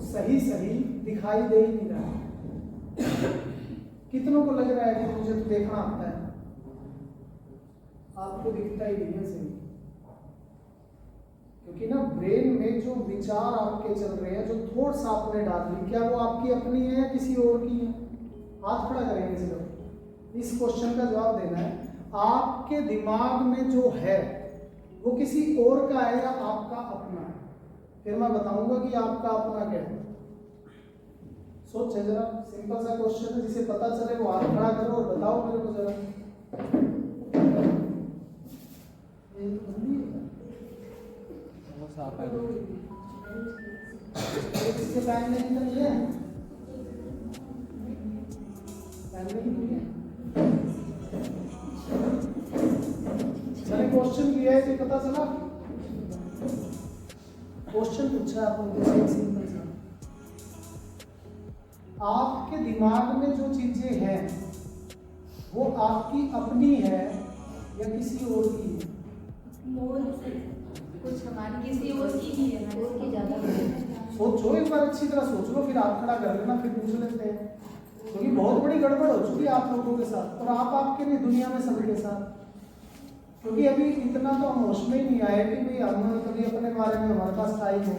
सही सही दिखाई दे ही नहीं रहा। कितनों को लग रहा है कि मुझे तो देखना आता है? आपको दिखता ही नहीं है सही, क्योंकि ना ब्रेन में जो विचार आपके चल रहे हैं, जो थॉट्स आपने डाल दी, क्या वो आपकी अपनी है या किसी और की है? हाथ खड़ा करेंगे सिर्फ इस क्वेश्चन का जवाब देना है। आपके दिमाग में जो है वो किसी और का है या आपका अपना है? फिर मैं बताऊंगा कि आपका अपना क्या है। सोचे जरा, सिंपल सा क्वेश्चन है, जिसे पता चले वो हाथ खड़ा करो और बताओ मेरे को जरा। इसके पैन नहीं है, मैंने क्वेश्चन किया है तो पता चला। क्वेश्चन पूछा आपने सिंपल सा, आपके दिमाग में जो चीजें हैं वो आपकी अपनी है या किसी और की है? कुछ हमारी किसी और की ही है, और की ज्यादा। सोचो एक बार, अच्छी तरह सोच लो, फिर हाथ खड़ा कर लेना, फिर पूछ लेते हैं। क्योंकि बहुत बड़ी गड़बड़ हो चुकी है आप लोगों के साथ, और आप आपके नहीं, दुनिया में सभी के साथ। क्योंकि अभी इतना तो हम होश में ही नहीं आए कि भाई हम कभी अपने बारे में हमारे पास टाइम हो।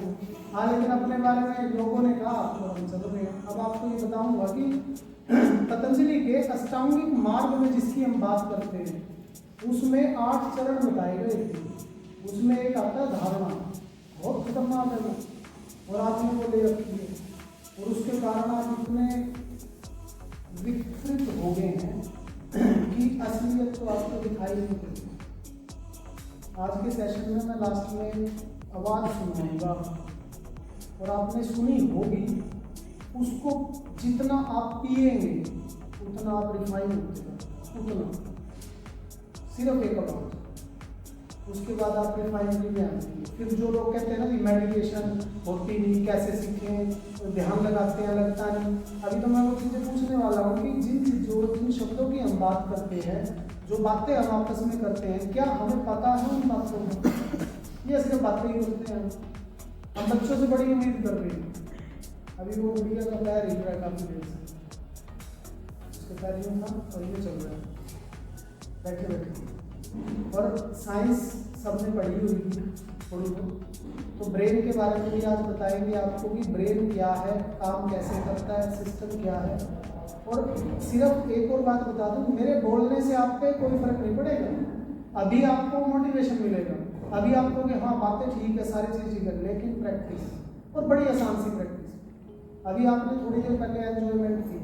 हाँ, लेकिन अपने बारे में लोगों ने कहा तो हम चल रहे हैं। अब आपको ये बताऊंगा कि पतंजलि के अष्टांगिक मार्ग में जिसकी हम बात करते हैं, उसमें 8 चरण बताए गए थे। उसमें एक आता है धारणा, बहुत खतरनाक है वो, और आपने वो ले रखी है, और उसके कारण आप इतने विकृत हो गए हैं कि असलियत तो आपको दिखाई नहीं देती। आज के सेशन में मैं लास्ट में आवाज़ सुनाऊंगा, और आपने सुनी होगी, उसको जितना आप पिएंगे उतना आप रिफाइन होते हैं, उतना, सिर्फ एक आवाज़। उसके बाद आप रिफाइनरी में आएंगे। फिर जो लोग कहते हैं ना कि मेडिटेशन होती नहीं, कैसे सीखें, ध्यान लगाते हैं, लगता नहीं। अभी तो मैं वो चीज़ें पूछने वाला हूँ कि जिन शब्दों की हम बात करते हैं, जो बातें हम आपस में करते हैं, क्या हमें पता है उन बातों को? ये सिर्फ बातें ही करते हैं। हम बच्चों से बड़ी उम्मीद कर रहे हैं। अभी वो गुड़िया का पैर हिल रहा है काफ़ी देर से, उसके पैर यूँ था और ये चल रहा है बैठे बैठे। और साइंस सबने पढ़ी हुई थी थोड़ी बहुत, तो ब्रेन के बारे में भी आज बताएंगे आपको कि ब्रेन क्या है, काम कैसे करता है, सिस्टम क्या है। और सिर्फ एक और बात बता दूं, मेरे बोलने से आप पे कोई फर्क नहीं पड़ेगा। अभी आपको मोटिवेशन मिलेगा, अभी आपको कि हाँ बातें ठीक है, सारी चीज़ ठीक है, लेकिन प्रैक्टिस, और बड़ी आसान सी प्रैक्टिस। अभी आपने थोड़ी देर पहले एंजॉयमेंट की,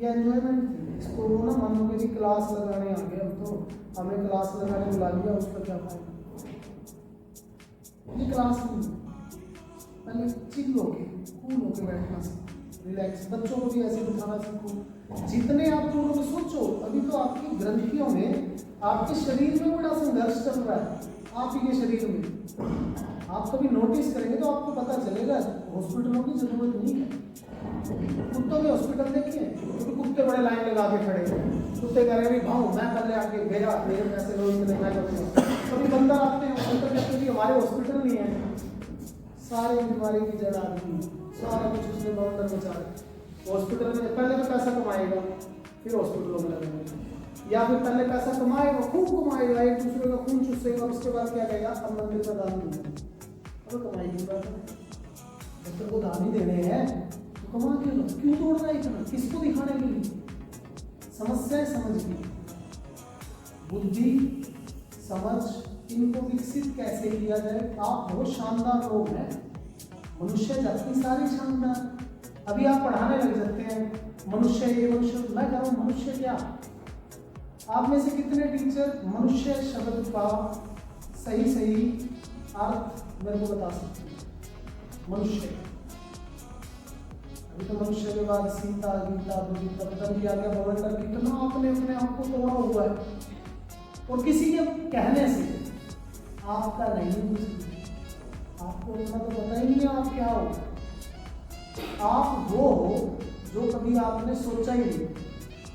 ये एंजॉयमेंट थी। इसको वो ना मान लो कि क्लास लगाने आ गए हम, तो हमें क्लास लगाने बुला लिया, उसका क्या फायदा? ये क्लास नहीं, पहले चिल होके कूल होके बैठना सीखो, रिलैक्स। बच्चों को भी ऐसे बिठाना सीखो। जितने आप लोगों को सोचो, अभी तो आपकी ग्रंथियों में, आपके शरीर में बड़ा संघर्ष चल रहा है, आप ही के शरीर में। आप कभी नोटिस करेंगे तो आपको पता चलेगा, हॉस्पिटलों की जरूरत नहीं है। कुत्तों के हॉस्पिटल देखिए, क्योंकि कुत्ते बड़े लाइन लगा के खड़े हैं, कुत्ते कह रहे हैं भाऊ मैं पहले आके भेजा, मेरे पैसे लो, इतने मैं करूँगा। कभी बंदा आते हैं हॉस्पिटल कहते हैं हमारे हॉस्पिटल नहीं है, सारे बीमारी की जड़ आदमी, सारा कुछ उसने बाउंडर बचा रहे। हॉस्पिटल में पहले तो पैसा कमाएगा, फिर हॉस्पिटलों में लगेगा, या फिर पहले पैसा कमाएगा, खूब कमाएगा, एक दूसरे का खून चूसेगा, उसके बाद क्या कहेगा, अब मंदिर का दान दूंगा। अब कमाई की बात है, डॉक्टर को दान ही देने हैं, तो कमा के लो, क्यों तोड़ रहा है इतना, किसको दिखाने के लिए? समस्याएं समझनी, बुद्धि समझ, इनको विकसित कैसे किया जाए। आप बहुत शानदार लोग हैं, मनुष्य जाति सारी शानदार। अभी आप पढ़ाने लग जाते हैं मनुष्य ये मनुष्य, मैं कह रहा हूँ मनुष्य क्या? आप में से कितने टीचर मनुष्य शब्द का सही सही अर्थ मेरे को बता सकते हैं? मनुष्य, अभी तो मनुष्य के बाद सीता, गीता, बुद्धिता, पता नहीं क्या क्या बवंडर, कितना आपने अपने आप को तोड़ा हुआ है, और किसी के कहने से आपका नहीं, आपको उतना तो पता ही नहीं है आप क्या हो। आप वो हो जो कभी आपने सोचा ही नहीं,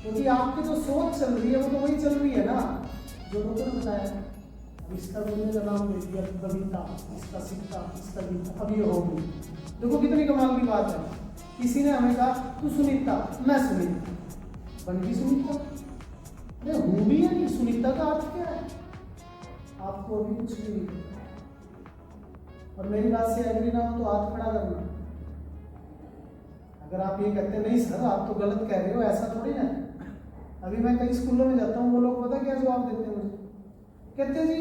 क्योंकि आपकी जो सोच चल रही है वो तो वही चल रही है ना जो लोगों ने बताया। इसका बोलने का नाम दे दिया कविता, इसका सिक्का, इसका गीता, अब ये होगी। देखो कितनी कमाल की बात है, किसी ने हमें कहा तू सुनीता, मैं सुनीता, बन गई सुनीता। अरे हूँ भी है नहीं, सुनीता का अर्थ क्या है? आपको अभी कुछ भी नहीं पता। और मेरी बात से एग्री ना हो तो हाथ खड़ा करना। अगर आप ये कहते नहीं सर आप तो गलत कह रहे हो, ऐसा थोड़ी ना। अभी मैं कई स्कूलों में जाता हूँ, वो लोग पता क्या जवाब देते हैं मुझे, कहते हैं जी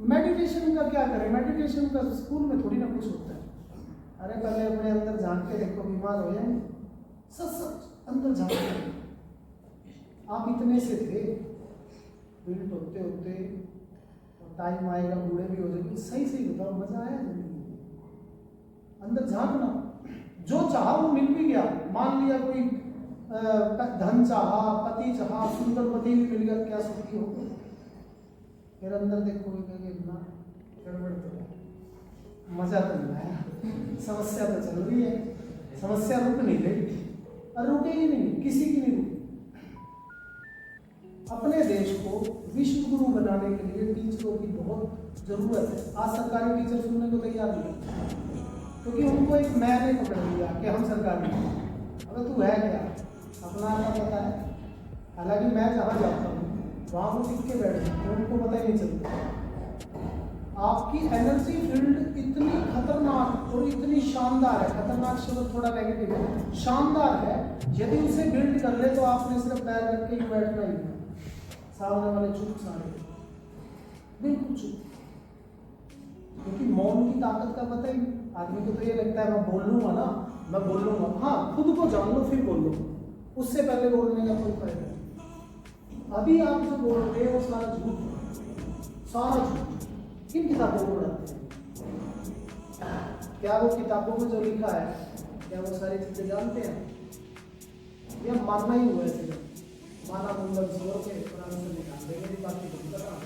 मेडिटेशन का क्या करें, मेडिटेशन का स्कूल में थोड़ी ना कुछ होता है। अरे पहले अपने अंदर झांक के देखो, बीमार हो जाएंगे। सच सच अंदर झांक के, आप इतने से थे, बिल्ड होते होते टाइम आएगा, बूढ़े भी हो जाएंगे। सही सही बताओ, मजा आया जिंदगी में? अंदर झांकना, जो चाहा वो मिल भी गया। मान लिया कोई धन चाहा, पति चाहा, सुंदर पति भी मिल गया, क्या सुखी हो? फिर अंदर देखोगे कि ना गड़बड़ तो है, मजा तो नहीं आया, समस्या तो चल रही है, समस्या रुक नहीं रही और रुकेगी नहीं, किसी की नहीं रुकेगी। अपने देश को विश्व गुरु बनाने के लिए टीचरों की बहुत जरूरत है। आज सरकारी टीचर सुनने को तैयार नहीं, क्योंकि उनको एक मैंने पकड़ लिया कि हम सरकारी हैं। अगर तू है क्या, अपना आता पता है? हालांकि मैं जहाँ जाता हूँ वहाँ वो टिक के बैठे हैं, उनको पता ही नहीं चलता। आपकी एनर्जी फील्ड इतनी खतरनाक और इतनी शानदार है, खतरनाक शब्द थोड़ा नेगेटिव है, शानदार है। यदि उसे बिल्ड कर ले तो आपने सिर्फ पैर रख के ही बैठना ही है। सामने वाले चुप, सारे बिल्कुल चुप, क्योंकि मौन की ताकत का पता ही। आदमी को तो ये लगता है मैं बोल लूंगा ना, मैं बोल लूंगा। हाँ, खुद को जान लो फिर बोलो, उससे पहले बोलने का कोई फायदा नहीं। अभी आप जो बोल रहे हो वो सारा झूठ, सारा झूठ। किन किताबों को पढ़ाते हैं? क्या वो किताबों में जो लिखा है क्या वो सारी चीजें जानते हैं? या मानना ही हुआ है? माना मुंडन सोर के कुरान से निकाल देंगे, बात की कर रहा हूं।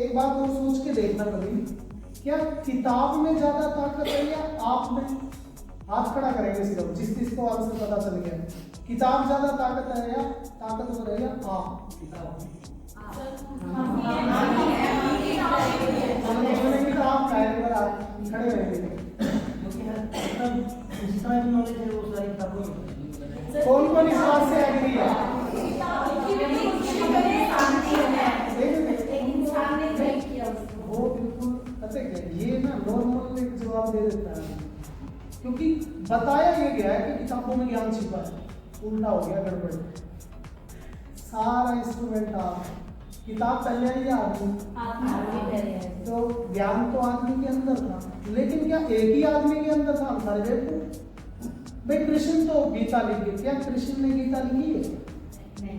एक बात और सोच के देखना कभी, क्या किताब में ज्यादा ताकत है या आप में? हाथ खड़ा करेंगे सिर्फ जिसको आंसर पता चल गया। किताब ज्यादा ताकत है या ताकतवर है या आप? किताब आप खड़े रहेंगे। कौन कौन इस बात से एग्री है? वो बिल्कुल ये ना नॉर्मल एक जवाब दे देता है, क्योंकि बताया ये गया है कि किताबों में ज्ञान छिपा है। उल्टा हो गया, गड़बड़। सारा इंस्ट्रूमेंट आप, किताब पहले आई या आदमी? तो ज्ञान तो आदमी के अंदर था, लेकिन क्या एक ही आदमी के अंदर था? सारे देखो भाई, कृष्ण तो गीता लिखी, क्या कृष्ण ने गीता लिखी है?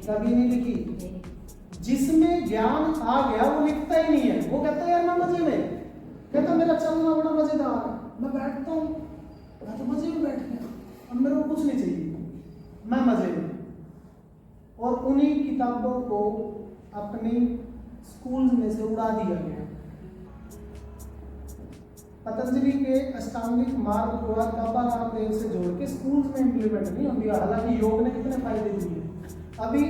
कभी नहीं लिखी। जिसमें ज्ञान आ गया वो लिखता ही नहीं है, वो कहता है यार मैं मजे में, कहता मेरा चलना बड़ा मजेदार, मैं बैठता हूँ, मैं तो मजे में बैठ गया, अब मेरे को कुछ नहीं चाहिए, मैं मजे में। और उन्हीं किताबों को अपनी स्कूल में से उड़ा दिया गया। पतंजलि के अष्टांगिक मार्ग को बाबा रामदेव से जोड़ के स्कूल में इंप्लीमेंट नहीं हो दिया। हालांकि योग ने कितने फायदे दिए। अभी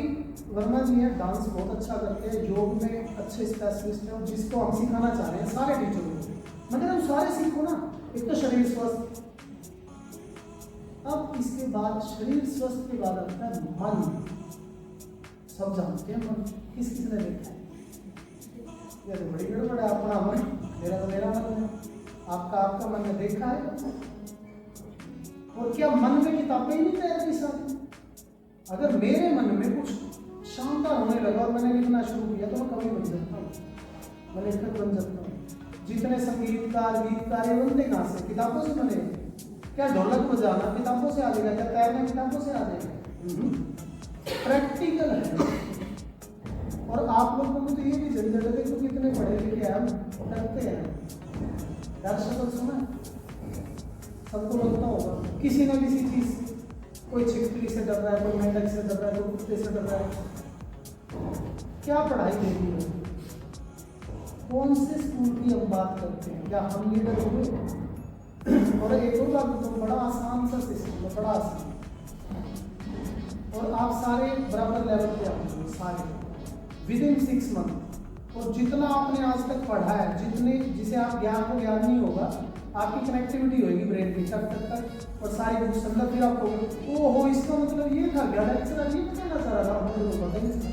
वर्मा जी है, डांस बहुत अच्छा करते हैं, योग में अच्छे स्पेशलिस्ट हैं, और जिसको हम सिखाना चाह रहे हैं सारे टीचरों को, मतलब सारे सीखो ना। एक तो शरीर स्वस्थ, अब इसके बाद शरीर स्वस्थ के बाद आता है मन। सब जानते हैं मन, किसने देखा है? ये तो बड़ी गड़बड़ है। अपना मन, मेरा तो मेरा मन है, आपका मन ने देखा है। और क्या मन में किताबें ही नहीं तैयार की सारी? अगर मेरे मन में कुछ शानदार होने लगा और मैंने लिखना शुरू किया तो मैं कवि बन सकता हूँ, मैं लेखक बन सकता हूँ। जितने संगीतकार गीतकार ये बनते कहाँ से? किताबों से बने। क्या ढोलक बजाना किताबों से आ जाएगा? क्या तैरना किताबों से आ जाएगा? प्रैक्टिकल है। और आप लोगों को तो ये भी झंझट है, देखो कितने पढ़े लिखे हैं, हम करते हैं यार। शब्द सुना सबको लगता होगा किसी न किसी चीज, कोई छिपकली से डर रहा है, कोई मेंढक से डर रहा है, कोई कुत्ते से डर रहा है। क्या पढ़ाई देती है? कौन से स्कूल की हम बात करते हैं? क्या हम लीडर हुए? और एक और बात बताऊं, बड़ा आसान सा सिस्टम है, बड़ा आसान। और आप सारे बराबर लेवल पे आते हैं, सारे विदिन 6 मंथ। और जितना आपने आज तक पढ़ा है, जितने जिसे आप ज्ञान को ज्ञान नहीं होगा, आपकी कनेक्टिविटी होगी ब्रेन की टक टक टक और सारी बुक संगत फिर आप कहोगे ओहो इसका मतलब ये था क्या लेक्चर ये बताना चाह रहा था मुझे तो पता ही नहीं था।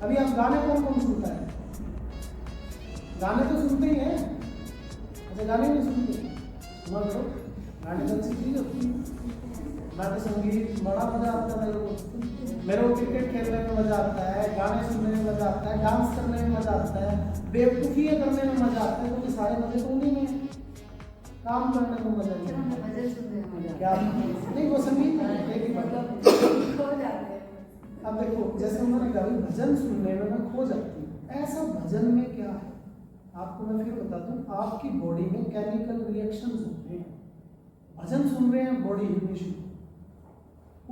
अभी आप गाने कौन कौन सुनता है? गाने तो सुनते ही हैं। अच्छा गाने नहीं सुनते? सुना करो, गाने तो अच्छी चीज होती है। मैं तो संगीत बड़ा मजा आता है मेरे को क्रिकेट खेलने में मजा आता है, गाने सुनने में मजा आता है, डांस करने में मजा आता है, बेवकूफियां करने में मजा आता है, क्योंकि सारे मजे तो उन्हीं में हैं। काम करने में मजा नहीं आता। भजन सुनने में मजा क्या नहीं वो संगीत है एक ही बात। खो जाते हैं। अब देखो जैसे उन्होंने कहा भी भजन सुनने में मैं खो जाती हूँ, ऐसा भजन में क्या है आपको मैं फिर बता दूं। आपकी बॉडी में केमिकल रिएक्शंस होते हैं। भजन सुन रहे हैं बॉडी हिलनी शुरू,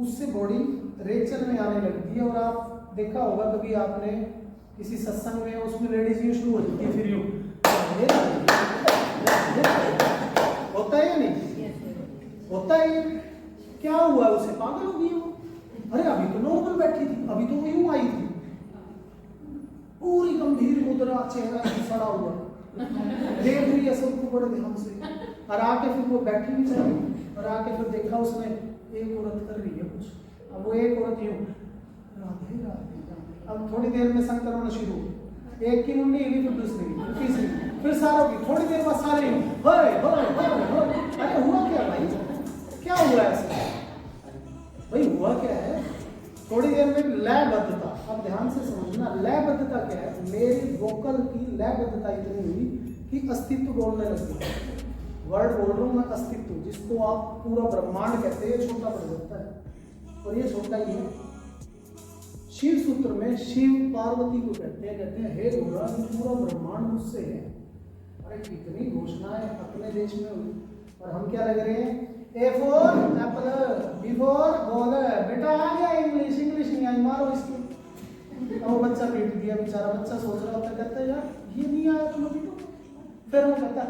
उससे बॉडी रेचल में आने लगती है। और आप देखा होगा कभी आपने किसी सत्संग में उसमें लेडीज यूं शुरू हो जाती है फिर यूं होता है या नहीं होता है? क्या हुआ उसे? पागल हो गई वो। अरे अभी तो नॉर्मल बैठी थी, अभी तो वो यूं आई थी, पूरी गंभीर मुद्रा, चेहरा सड़ा हुआ, देख रही है सबको बड़े ध्यान से। और आके फिर वो बैठी भी चाहिए और आके फिर देखा उसने एक औरत कर रही है कुछ, अब वो एक औरत यूं राधे राधे राधे। अब थोड़ी देर में संकर होना शुरू, एक की मुंडी हिली फिर दूसरी फिर तीसरी फिर सारों की, थोड़ी देर बाद सारे यूं होय होय होय होय। अरे हुआ क्या भाई? क्या हुआ ऐसे भाई? हुआ क्या है? थोड़ी देर में लयबद्धता। अब ध्यान से समझना लयबद्धता क्या है। मेरी वोकल की लयबद्धता इतनी हुई कि अस्तित्व बोलने लगी। वर्ड बोल रहा हूं मैं अस्तित्व, जिसको आप पूरा ब्रह्मांड कहते हैं, छोटा पड़ जाता है और ये छोटा ही है। शिव सूत्र में शिव पार्वती को कहते हैं हे गौरा पूरा ब्रह्मांड मुझसे है। अरे कितनी घोषणाएं अपने देश में हुई और हम क्या लग रहे हैं? A for apple, B for ball. बेटा आ गया इंग्लिश, इंग्लिश नहीं आई मारो इसको। वो बच्चा पीट दिया बेचारा, बच्चा सोच रहा होता है कहता है यार ये नहीं आया तुम अभी तो। फिर वो कहता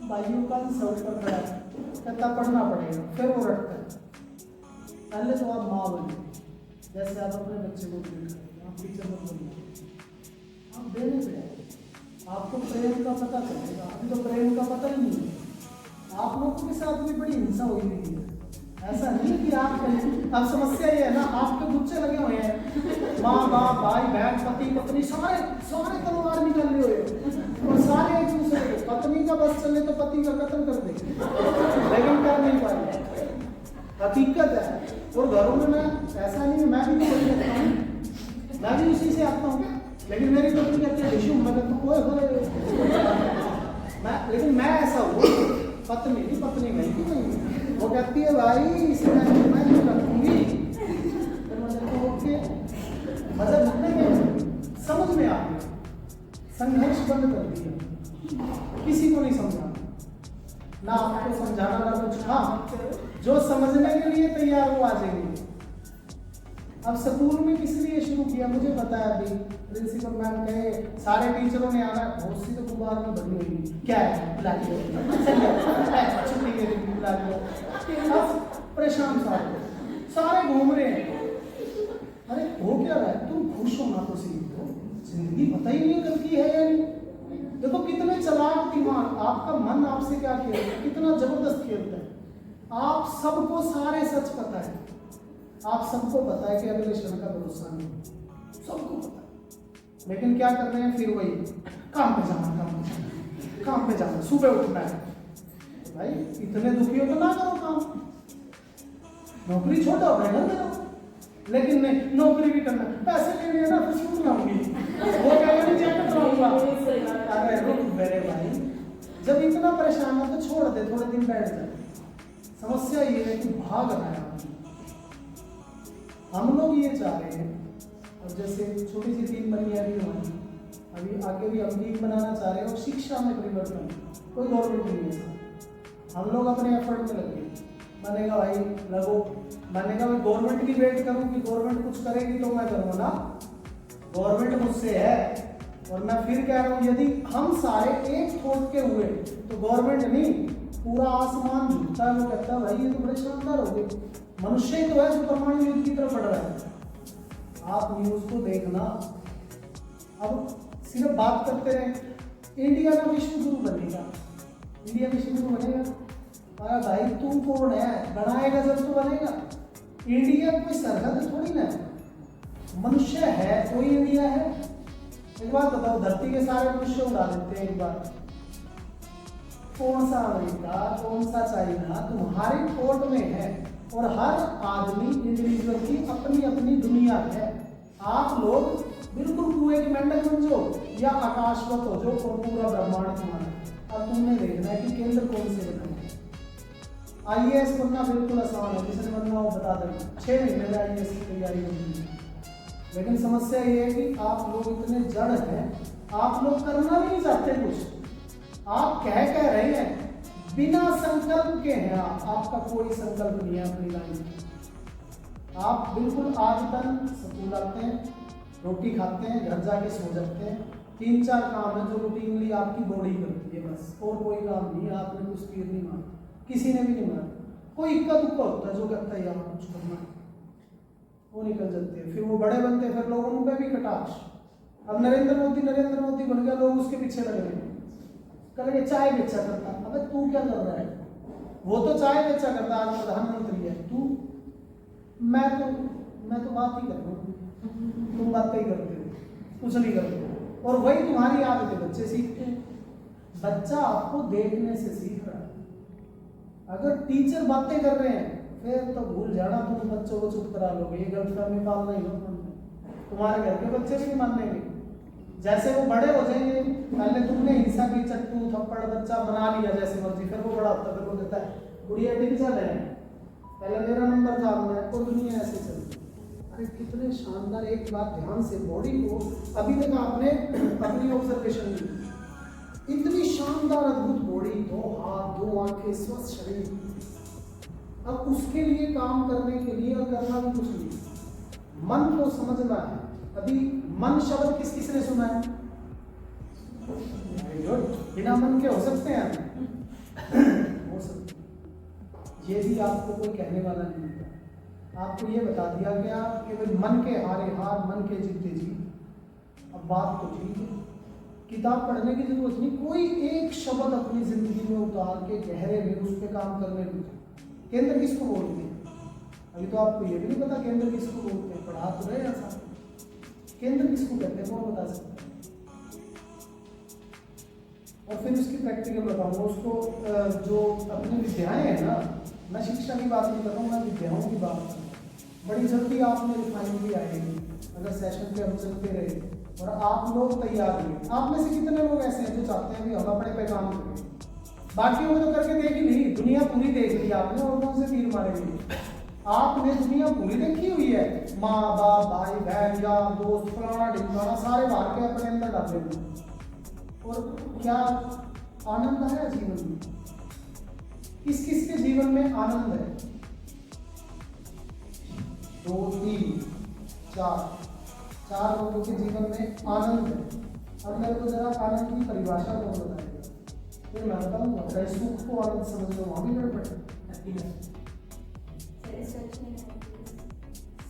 भाइयों का सर्च कर रहा है, कहता पढ़ना पड़ेगा। फिर वो रटता है। पहले तो आप माँ बने, जैसे आप अपने बच्चे को ट्रीट करेंगे, आप टीचर को बोलिए, आप देने पे आपको प्रेम का पता चलेगा। अभी तो प्रेम का पता ही नहीं है। आप लोगों के साथ भी बड़ी हिंसा हुई है। ऐसा नहीं कि आप अब समस्या ये है ना, आपके गुच्छे लगे हुए हैं, माँ बाप भाई बहन पति पत्नी सारे सारे तलवार निकल रहे हुए और सारे एक दूसरे को, पत्नी का बस चले तो पति का कत्ल कर दे, लेकिन कर नहीं पाए। हकीकत है। और घरों में मैं ऐसा नहीं, मैं भी नहीं करता हूँ, मैं भी उसी से आता हूँ, लेकिन मेरी पत्नी कहती है विशु मैं कहता हूँ लेकिन मैं ऐसा हूँ पत्नी नहीं, पत्नी नहीं, वो कहती है भाई इसे मैं नहीं रखूंगी। फिर मैं कहता हूँ ओके, मजा लगने में समझ में आ गया, संघर्ष बंद कर दिया, किसी को नहीं समझाना, ना आपको समझाना ना कुछ। हाँ जो समझने के लिए तैयार वो आ जाएंगे। अब स्कूल में किस लिए शुरू किया मुझे पता है। अभी प्रिंसिपल मैम कहे सारे टीचरों ने आना, बहुत सी तो गुब्बार में भरी हुई क्या है बुला लिया, छुट्टी के दिन बुला लिया। अब परेशान सारे घूम रहे हैं। अरे हो क्या रहा है? तुम खुश होना तो सीखो, जिंदगी पता ही नहीं गलती है या नहीं। देखो कितने चालाक दिमाग, आपका मन आपसे क्या खेलता है, कितना जबरदस्त खेलता है। आप सबको सारे सच पता है, आप सबको पता है कि अगले क्षण का भरोसा नहीं, सबको पता है, लेकिन क्या कर रहे हैं फिर वही काम पे जाना, काम पे जाना, सुबह उठना है। भाई इतने दुखी हो तो ना करो काम, नौकरी छोड़ो अपने घर में रहो। लेकिन नहीं, नौकरी भी करना, पैसे लेने हैं ना फिर सूट लाऊंगी, वो कहेगा जैकेट लाऊंगा। अरे रुक मेरे भाई, जब इतना परेशान हो तो छोड़ दे, थोड़े दिन बैठ जाए। समस्या ये है कि भाग रहा है हम लोग ये चाह रहे हैं। और जैसे छोटी सी टीम बनी है अभी अभी आगे भी हम टीम बनाना चाह रहे हैं और शिक्षा में परिवर्तन, कोई गवर्नमेंट नहीं है, हम लोग अपने एफर्ट में लगे। बनेगा भाई लगो, बनेगा भाई गवर्नमेंट की वेट करूं कि गवर्नमेंट कुछ करेगी तो मैं करूँगा ना, गवर्नमेंट मुझसे है। और मैं फिर कह रहा हूँ यदि हम सारे एक थोट के हुए तो गवर्नमेंट नहीं पूरा आसमान झुकता है। वो कहता है भाई ये तो बड़े शानदार हो गए, मनुष्य तो है जो परमाणु युद्ध की तरफ बढ़ रहा है। आप न्यूज को देखना, अब सिर्फ बात करते रहे इंडिया का विश्व गुरु बनेगा, इंडिया में शुरू बनेगा। अरे भाई तू कौन है, बनाएगा जब तो बनेगा। इंडिया कोई सरहद थोड़ी ना है, मनुष्य है कोई इंडिया है। एक बात बताओ, धरती के सारे मनुष्य उड़ा देते हैं एक बार। कौन सा अमेरिका, कौन सा चाइना तुम्हारे कोर्ट में है, और हर आदमी इंडिविजुअल की अपनी अपनी दुनिया है। आप लोग बिल्कुल कुएं की मेंढक बन जाओ या आकाशवत हो जो पूरा ब्रह्मांड तुम्हारा। अब तुमने देखना है कि केंद्र कौन से बनाए। आईएएस बनना बिल्कुल आसान है, जिसने बनना वो बता देना, 6 महीने में आईएएस की तैयारी होती है। लेकिन समस्या ये है कि आप लोग इतने जड़ हैं, आप लोग करना भी नहीं चाहते कुछ। आप कह रहे हैं, बिना संकल्प के हैं आप, आपका कोई संकल्प नहीं है अपनी लाइफ में। आप बिल्कुल आज तक स्कूल आते हैं, रोटी खाते हैं, घर जाके सो जाते हैं। 3-4 काम है जो रूटीनली आपकी बॉडी करती है, बस और कोई काम नहीं है। आपने कुछ तीर नहीं मारा, किसी ने भी नहीं मारा। कोई इक्का दुक्का होता है जो कहता है यार कुछ करना, वो निकल जाते हैं। फिर वो बड़े बनते हैं, फिर लोगों पे भी कटाक्ष। अब नरेंद्र मोदी बन गया, लोग उसके पीछे लग रहे हैं। कल ये चाय बेचा करता, अबे तू क्या कर रहा है? वो तो चाय बेचा करता, आज प्रधानमंत्री है। तू मैं तो बात ही कर रहा हूँ, तुम बातें ही करते हो, कुछ नहीं करते। और वही तुम्हारी आदत है, बच्चे सीखते हैं। बच्चा आपको देखने से सीख रहा है। अगर टीचर बातें कर रहे हैं फिर तो भूल जाना, तुम बच्चों को चुप करा लोगे। ये गलतफहमी पालना ही हो, तुम्हारे घर के बच्चे भी नहीं मानेंगे। जैसे वो बड़े हो जाएंगे, पहले तुमने हिंसा की, चट्टू थप्पड़ बच्चा बना लिया जैसे मर्जी, फिर वो बड़ा होता है, फिर वो कहता है गुड़िया ठीक चल रहे हैं, पहले मेरा नंबर था, मैं और दुनिया ऐसे चलती। अरे कितने शानदार, एक बात ध्यान से, बॉडी को अभी तक आपने अपनी ऑब्जर्वेशन ली, इतनी शानदार अद्भुत बॉडी, 2 हाथ 2 आंखें, स्वस्थ शरीर। अब उसके लिए काम करने के लिए और करना भी कुछ नहीं, मन को समझना है। अभी मन शब्द किसने सुना है? बिना मन के हो सकते हैं हो सकते। ये भी आपको कोई कहने वाला नहीं होता। आपको ये बता दिया गया कि भाई मन के हारे हार, मन के जीते जीत। अब बात तो ठीक है, किताब पढ़ने की जरूरत नहीं, कोई एक शब्द अपनी जिंदगी में उतार के गहरे में उस पर काम करने को। केंद्र किसको बोलते हैं? अभी तो आपको ये भी नहीं पता केंद्र किसको बोलते हैं, पढ़ा तो रहे ऐसा। केंद्र किसको कहते हैं कौन बता सकता है? और फिर उसकी प्रैक्टिकल बताऊंगा उसको। जो अपनी विद्याएं हैं ना, मैं शिक्षा की बात नहीं कर रहा हूँ, मैं विद्याओं की बात कर रहा हूँ। बड़ी जल्दी आप में रिफाइनरी आएगी अगर सेशन पे हम चलते रहे और आप लोग तैयार हुए। आप में से कितने लोग ऐसे हैं जो चाहते हैं कि हम अपने पे काम करें? बाकियों को तो करके देख ही ली, दुनिया पूरी देख ली आपने, और कौन से तीर मारेंगे? आपने दुनिया पूरी देखी हुई है, माँ बाप भाई बहन यार दोस्त फलाना ढिमकाना सारे बाहर के अपने अंदर डाले हुए। और क्या आनंद है जीवन में? किस किस के जीवन में आनंद है? 2 3 4 लोगों के जीवन में आनंद है। अब मेरे को जरा आनंद की परिभाषा कौन बताएगा? फिर मैं बताऊंगा। चाहे सुख को आनंद समझ लो, वहां भी गड़बड़ है।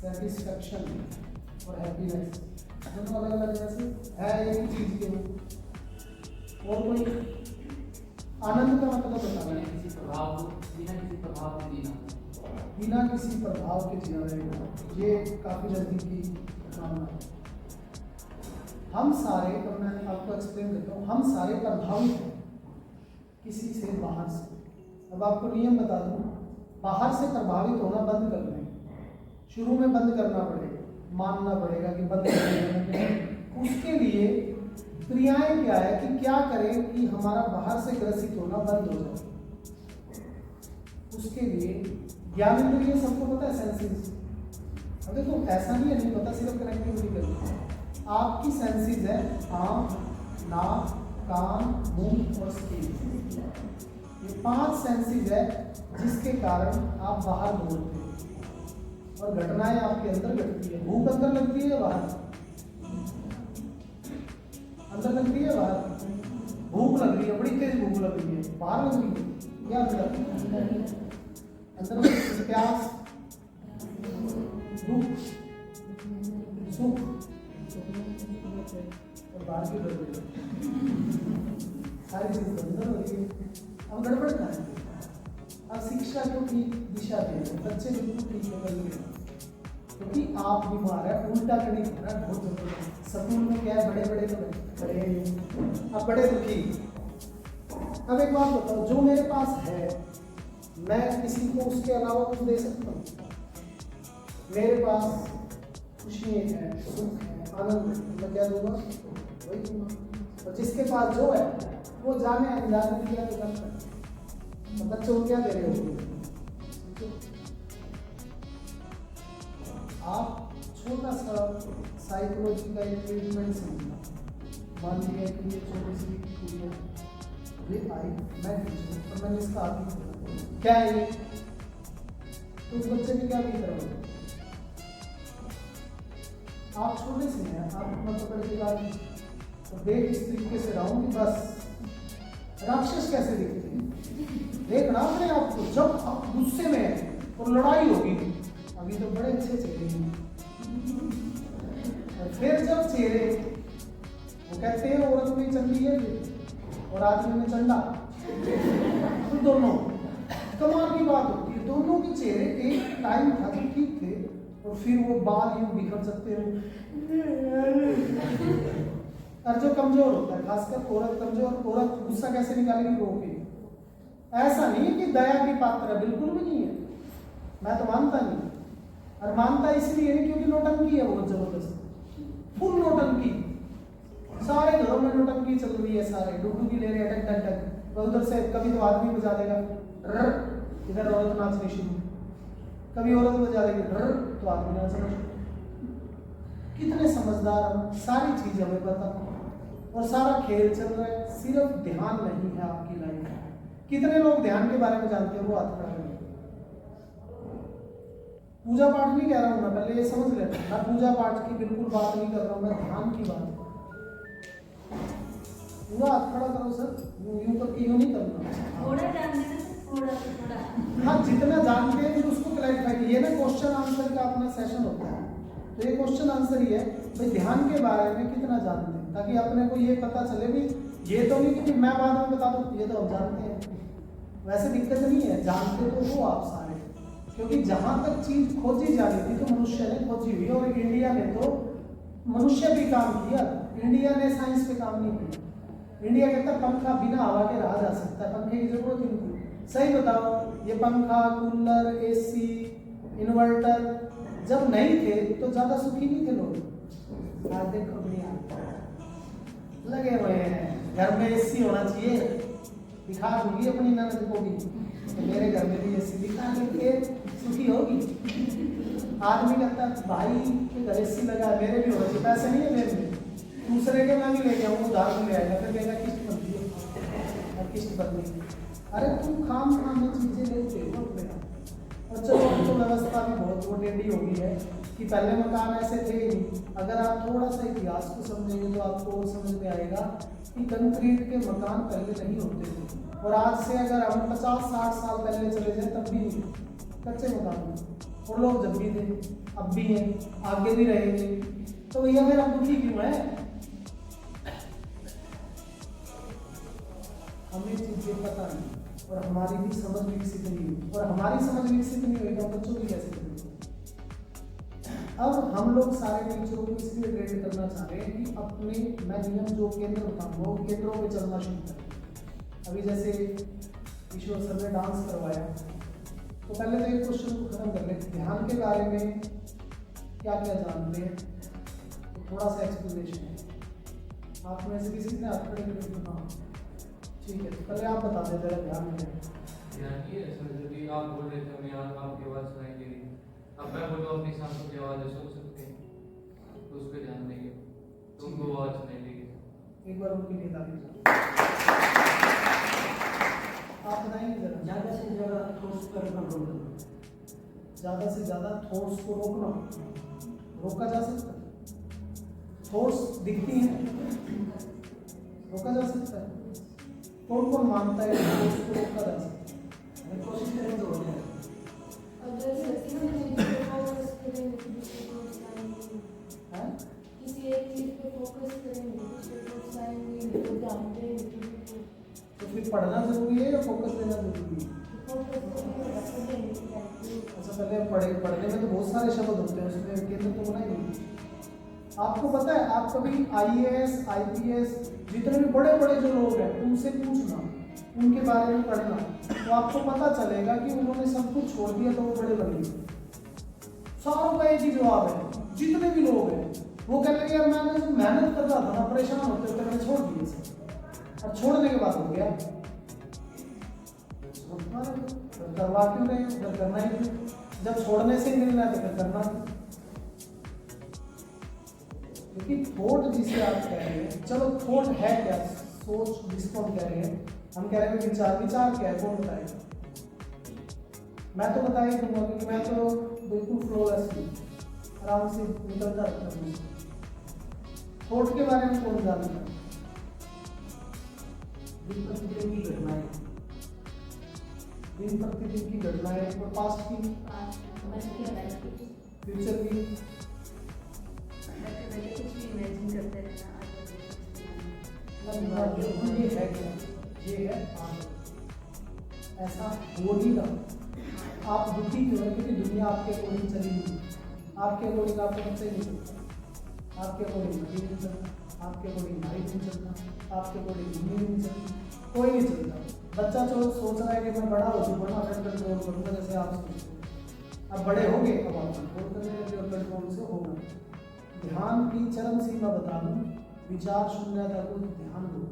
सेटिस्फैक्शन और हैप्पीनेस दोनों अलग अलग जैसे है एक ही चीज के। और कोई आनंद का मतलब बताना है? बिना किसी प्रभाव के जीना रहेगा। ये काफी नजदीकी मामला है। हम सारे, तो मैं आपको एक्सप्लेन देता हूँ, हम सारे प्रभावित हैं किसी से बाहर से। अब आपको नियम बता दूं, बाहर से प्रभावित होना बंद कर दें। शुरू में बंद करना पड़ेगा, मानना पड़ेगा कि बंद करना। उसके लिए क्रियाएं क्या है कि क्या करें कि हमारा बाहर से ग्रसित होना बंद हो जाए। उसके लिए ज्ञानेंद्रिय सबको पता है, सेंसेस। अगर तो ऐसा नहीं है नहीं पता, सिर्फ कनेक्टिविटी करनी। आपकी सेंसेस है आँख, नाक, कान, मुंह और स्किन। ये 5 सेंसेस है जिसके कारण आप बाहर बोलते हैं और घटनाएं आपके अंदर घटती है। भूख अंदर लगती है बाहर? अंदर लगती है बाहर? भूख लग रही है, बड़ी तेज भूख लग रही है, बाहर लग रही है या अंदर? अंदर प्यास, दुख, सुख और बाहर की लग रही है। सारी चीज तो अंदर हो रही है, अब गड़बड़ कहाँ है? अब शिक्षा को ठीक दिशा दे रहे हैं, बच्चे बिल्कुल ठीक है बन रहे हैं, क्योंकि आप बीमार है, उल्टा गणित हो रहा है बहुत जबरदस्त। स्कूल में क्या है, बड़े बड़े तो बड़े नहीं, अब बड़े दुखी। अब एक बात बताओ, जो मेरे पास है मैं किसी को उसके अलावा कुछ दे सकता हूँ? मेरे पास खुशी है, सुख है, आनंद है, मैं क्या दूंगा? वही दूंगा। और जिसके पास जो है वो जाने अनजाने दिया तो करता है। तो बच्चों को क्या दे रहे हो? आप छोटा सा साइकोलॉजी का एक ट्रीटमेंट समझना। मान लिया कि ये छोटी सी चीज है, ये आई, मैं टीचर और मैंने इसका आगे खोला, क्या है ये? तो उस बच्चे ने क्या भी करोगे? आप छोटे से हैं, आप अपना पकड़ के ला तो देख इस तरीके से रहा हूँ कि बस राक्षस कैसे दिखते हैं। देखना अपने आप को, जब आप गुस्से में हैं और लड़ाई होगी, अभी तो बड़े अच्छे चेहरे हैं, और फिर जब चेहरे, वो कहते हैं औरत में चंडी है और आदमी में चंडा, तो दोनों कमाल की बात होती है। दोनों के चेहरे एक टाइम था तो ठीक थे, और फिर वो बाल यूं बिखर सकते हैं। और जो कमजोर होता है, खासकर औरत कमजोर, औरत गुस्सा कैसे निकालेगी? रोके। ऐसा नहीं है कि दया की पात्र है, बिल्कुल भी नहीं है, मैं तो मानता नहीं। और मानता इसलिए नहीं क्योंकि नौटंकी है बहुत जबरदस्त, फुल नौटंकी, सारे घरों में नौटंकी चल रही है, सारे डुबडुबी ले रहे हैं, टक टक टक, उधर से कभी तो आदमी बजा देगा इधर औरत नाचनी शुरू, कभी औरत बजा देगी तो आदमी नाचना शुरू। कितने समझदार हम, सारी चीज हमें पता, और सारा खेल चल रहा है, सिर्फ ध्यान नहीं है आपकी लाइफ में। कितने लोग ध्यान के बारे में जानते हैं? वो हाथ खड़ा करें। पूजा पाठ नहीं कह रहा हूं मैं, पहले ये समझ लेना, मैं पूजा पाठ की बिल्कुल बात नहीं कर रहा हूं, मैं ध्यान की बात। पूरा हाथ खड़ा करो सर, यूं करके यूं नहीं करना, थोड़ा जानते हैं, थोड़ा। हाँ जितना जानते हैं फिर उसको क्लैरिफाई। ये ना क्वेश्चन आंसर का अपना सेशन होता है, तो ये क्वेश्चन आंसर ही है भाई ध्यान के बारे में कितना जानते हैं, ताकि अपने को ये पता चले भी, ये तो नहीं कि मैं बाद में बता दूं, ये तो हम जानते हैं। वैसे दिक्कत नहीं है, जानते तो हो आप सारे, क्योंकि जहां तक चीज खोजी जा रही थी तो मनुष्य ने खोजी हुई, और इंडिया ने तो मनुष्य भी काम किया, इंडिया ने साइंस पे काम नहीं किया। इंडिया कहता है पंखा बिना हवा के रहा जा सकता है, पंखे की जरूरत ही नहीं। सही बताओ, ये पंखा, कूलर, एसी, इन्वर्टर जब नहीं थे तो ज्यादा सुखी नहीं थे लोग। आज देखो दुनिया लगे हुए हैं, घर में एसी होना चाहिए, दिखा दूंगी अपनी ननद को भी तो मेरे घर में भी एसी दिखा के सुखी होगी। आदमी कहता है भाई के घर एसी लगा है, मेरे भी होना चाहिए, पैसे नहीं है मेरे में, दूसरे के मैं भी ले जाऊँ, उधार में ले आएगा, फिर मेरा किस्त बनती है और किस्त बनती है। अरे तुम खाम में चीजें लेते हो अपने। और चलो अब तो व्यवस्था भी बहुत वो टेढ़ी हो गई है कि पहले मकान ऐसे थे ही नहीं। अगर आप थोड़ा सा इतिहास को समझेंगे तो आपको वो समझ में आएगा कि कंक्रीट के मकान पहले नहीं होते थे, और आज से अगर हम 50-60 साल पहले चले जाए तब भी नहीं, कच्चे मकान, और लोग जब भी थे, अब भी हैं, आगे भी रहेंगे। तो भैया फिर अब दुखी क्यों है? हमें चीजें पता नहीं, और हमारी भी समझ विकसित नहीं हुई, और हमारी समझ विकसित नहीं हुई तो बच्चों की कैसे करेंगे? अब हम लोग सारे टीचरों को इसलिए ट्रेन करना चाह रहे हैं कि अपने मैं नियम जो केंद्र बताऊंगा वो केंद्रों पे चलना शुरू करें। अभी जैसे ईश्वर सर ने डांस करवाया, तो पहले तो एक क्वेश्चन को खत्म कर ले, ध्यान के बारे में क्या क्या जानते हैं, तो थोड़ा सा एक्सप्लेनेशन है। आप में से किसी ने हाथ खड़े करके, हाँ ठीक है, तो पहले आप बता दें जरा ध्यान में। ध्यान ये है सर, यदि आप बोल रहे थे हमें आपकी आवाज़ सुनाई दे रही, अब मैं बोलूँ अपनी सांसों की आवाज़ सुन सकते हैं, तो उस पर ध्यान देंगे तो उनको आवाज़ सुनाई देगी। एक बार उनके लिए ताली आप बताएंगे जरा। ज़्यादा से ज़्यादा थॉट्स पर कंट्रोल करना, ज़्यादा से ज़्यादा थॉट्स को रोकना, रोका जा सकता है? थॉट्स दिखती हैं, रोका जा सकता है? कौन कौन मानता है थॉट्स को रोका जा सकता है? कोशिश करें तो हो जाए। अगर सच में चीज पे फोकस करें दूसरे को आएंगे, हैं? किसी एक चीज पे फोकस करें दूसरे को आएंगे, तो जानते हैं सारे शब्द होते हैं उसमें, केंद्र तो होना ही नहीं। आपको पता है, आप कभी IAS IPS जितने भी बड़े बड़े जो लोग हैं उनसे पूछना, उनके बारे में पढ़ना, तो आपको पता चलेगा कि उन्होंने सब कुछ छोड़ दिया तो वो बड़े बन गए। सारों का एक ही जवाब है, जितने भी लोग हैं वो कहते हैं यार मैंने जो मेहनत कर रहा था ना, परेशान होते होते मैंने छोड़ दिए सब, और छोड़ने के बाद हो गया। करवा क्यों नहीं, फिर करना ही नहीं, जब छोड़ने से मिलना है तो फिर करना नहीं। क्योंकि थॉट जिसे आप कह रहे हैं, चलो थॉट है क्या, सोच जिसको हम कह रहे हैं, हम कह रहे हैं विचार, विचार क्या है कौन बताएगा? मैं तो बता ही दूंगा, क्योंकि मैं तो बिल्कुल फ्लोलेस हूँ, आराम से निकलता रहता हूँ। थॉट के बारे में कौन जानता है? दिन प्रतिदिन की घटनाएं, दिन प्रतिदिन की घटनाएं, और पास्ट की, फ्यूचर की, ये है क्या? ये है आदत। ऐसा हो नहीं रहा। आप दुखी क्यों है? क्योंकि दुनिया आपके अकॉर्डिंग चली नहीं, आपके अकॉर्डिंग आपको बच्चा ही नहीं चलता, आपके अकॉर्डिंग नदी नहीं चलता, आपके अकॉर्डिंग नाई नहीं चलता, आपके अकॉर्डिंग दुनिया नहीं चलती, कोई नहीं चलता। बच्चा चलो सोच रहा है कि मैं बड़ा हो चुका हूँ, मैं कंट्रोल करूँगा, जैसे आप सोचते हैं। अब बड़े हो गए, अब आप कंट्रोल करने लगे और कंट्रोल से होगा। ध्यान की चरम सीमा बता दूं, विचार शून्यता को ध्यान दो।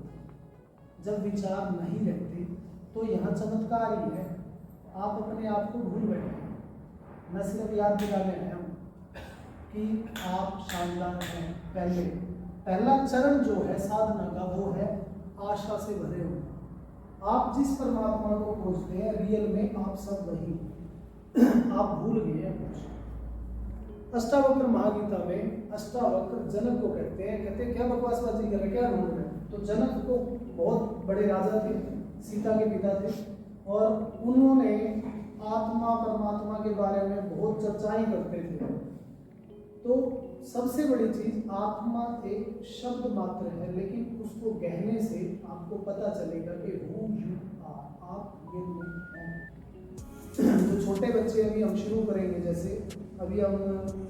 जब विचार नहीं रहते तो यहाँ चमत्कार ही है, आप अपने आप को भूल बैठे। मैं सिर्फ याद दिलाने आया हूँ कि आप शानदार हैं। पहला चरण जो है साधना का, वो है आशा से भरे हो। आप जिस परमात्मा को खोजते हैं, रियल में आप सब वही आप भूल गए हैं कुछ। अष्टावक्र महागीता में अष्टावक्र जनक को कहते हैं क्या बकवासबाजी कर रहे, क्या ढूंढ रहे हैं? तो जनक को बहुत बड़े राजा थे, सीता के पिता थे, और उन्होंने आत्मा परमात्मा के बारे में बहुत चर्चाएं करते थे। तो सबसे बड़ी चीज, आत्मा एक शब्द मात्र है, लेकिन उसको गहने से आपको पता चलेगा कि हु यू आर, आप ये हैं। जो छोटे बच्चे अभी हम शुरू करेंगे, जैसे अभी हम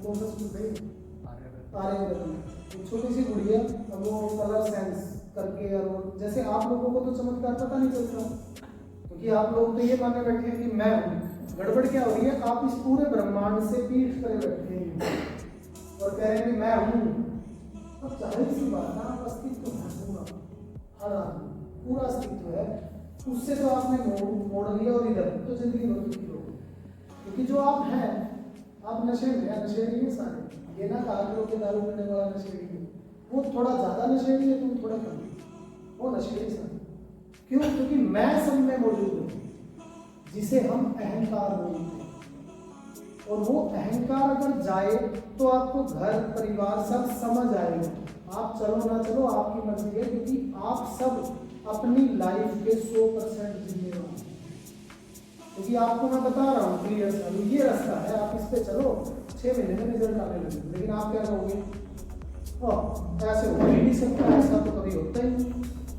कौन सा स्कूल थे, आर्यव्रत में, एक छोटी सी गुड़िया, अब वो कलर सेंस करके, और जैसे आप लोगों को तो चमत्कार पता नहीं चलता, क्योंकि आप लोग तो ये मानने बैठे हैं कि मैं हूँ। गड़बड़ क्या हो रही है, आप इस पूरे ब्रह्मांड से पीठ करे बैठे हैं और कह रहे हैं कि मैं हूँ। अब जाहिर सी बात है, आप अस्तित्व है पूरा, हर आदमी पूरा अस्तित्व है, उससे तो आपने मोड़ लिया और इधर तो जिंदगी भर दुखी हो। क्योंकि जो आप हैं, आप नशे में है, नशेड़ी है सारे। ये ना कहा करो कि दारू पीने वाला नशेड़ी है, वो थोड़ा ज्यादा नशेड़ी है, तुम थोड़ा कम, वो नशेड़ी सारे। क्यों? क्योंकि मैं सब में मौजूद हूँ, जिसे हम अहंकार बोलते हैं। और वो अहंकार अगर जाए तो आपको घर परिवार सब समझ आएगा। आप चलो ना चलो आपकी मर्जी है, क्योंकि आप सब अपनी लाइफ के 100% जिम्मेदार हैं। क्योंकि आपको मैं बता रहा हूँ क्लियर सा, ये रास्ता है, आप इस पे चलो, 6 महीने में रिजल्ट आने लगे। लेकिन आप क्या कहोगे, ऐसे हो ही नहीं सकता, ऐसा तो कभी होता ही नहीं।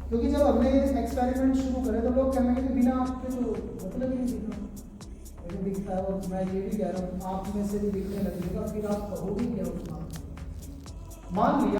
क्योंकि जब हमने एक्सपेरिमेंट शुरू करे तो लोग कहने कि बिना आपके तो मतलब ही नहीं दिखा, लेकिन दिखता है। और मैं ये भी कह रहा हूँ, आप में से भी दिखने लगेगा, फिर आप कहोगे क्या उस बात। मान लिया